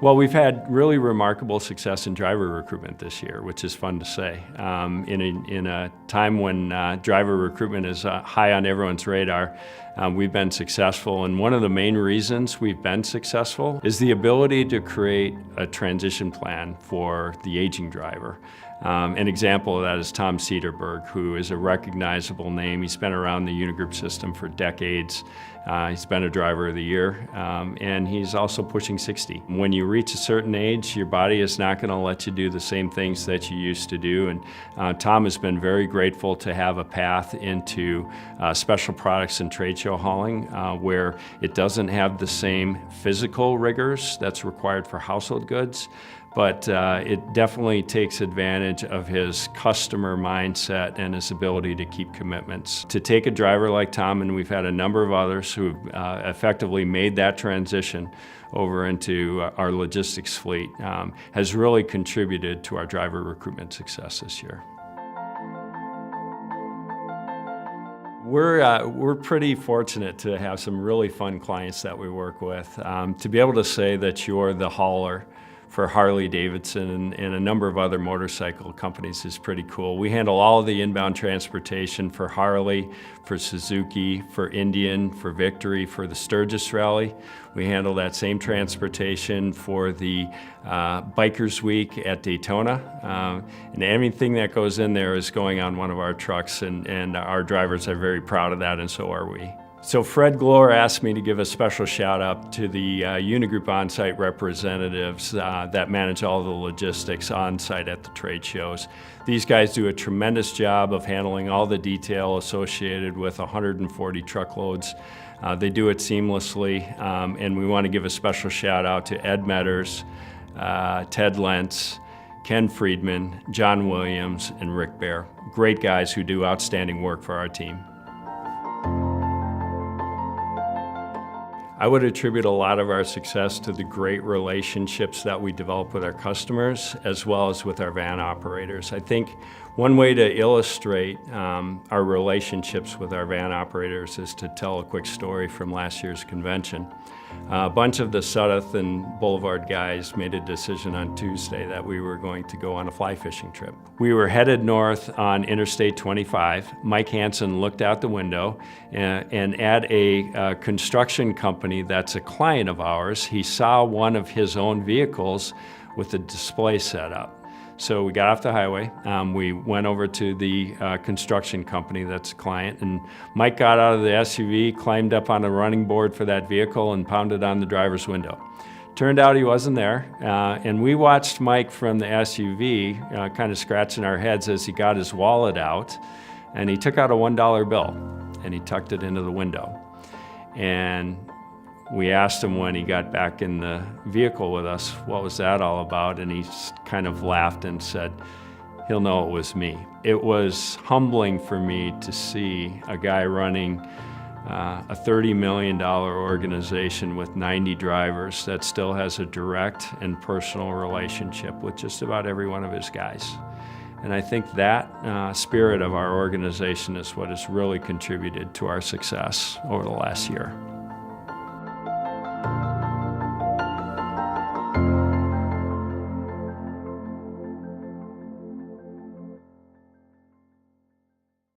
Well, we've had really remarkable success in driver recruitment this year, which is fun to say. In a time when driver recruitment is high on everyone's radar, we've been successful. And one of the main reasons we've been successful is the ability to create a transition plan for the aging driver. An example of that is Tom Cederberg, who is a recognizable name. He's been around the Unigroup system for decades. He's been a driver of the year, and he's also pushing 60. When you reach a certain age, your body is not going to let you do the same things that you used to do. And Tom has been very grateful to have a path into special products and trade show hauling, where it doesn't have the same physical rigors that's required for household goods, but it definitely takes advantage of his customer mindset and his ability to keep commitments. To take a driver like Tom, and we've had a number of others who've effectively made that transition over into our logistics fleet, has really contributed to our driver recruitment success this year. We're pretty fortunate to have some really fun clients that we work with. To be able to say that you're the hauler for Harley-Davidson and a number of other motorcycle companies is pretty cool. We handle all of the inbound transportation for Harley, for Suzuki, for Indian, for Victory, for the Sturgis Rally. We handle that same transportation for the Bikers Week at Daytona. And anything that goes in there is going on one of our trucks, and our drivers are very proud of that, and so are we. So Fred Glore asked me to give a special shout out to the Unigroup on-site representatives that manage all the logistics on-site at the trade shows. These guys do a tremendous job of handling all the detail associated with 140 truckloads. They do it seamlessly, and we want to give a special shout out to Ed Metters, Ted Lentz, Ken Friedman, John Williams, and Rick Bear. Great guys who do outstanding work for our team. I would attribute a lot of our success to the great relationships that we develop with our customers as well as with our van operators. I think one way to illustrate our relationships with our van operators is to tell a quick story from last year's convention. A bunch of the Sudeth and Boulevard guys made a decision on Tuesday that we were going to go on a fly fishing trip. We were headed north on Interstate 25. Mike Hansen looked out the window and at a construction company that's a client of ours, he saw one of his own vehicles with a display set up. So we got off the highway, we went over to the construction company that's a client, and Mike got out of the SUV, climbed up on a running board for that vehicle and pounded on the driver's window. Turned out he wasn't there, and we watched Mike from the SUV kind of scratching our heads as he got his wallet out, and he took out a $1 bill and he tucked it into the window. And we asked him when he got back in the vehicle with us, what was that all about? And he kind of laughed and said, he'll know it was me. It was humbling for me to see a guy running a $30 million organization with 90 drivers that still has a direct and personal relationship with just about every one of his guys. And I think that spirit of our organization is what has really contributed to our success over the last year.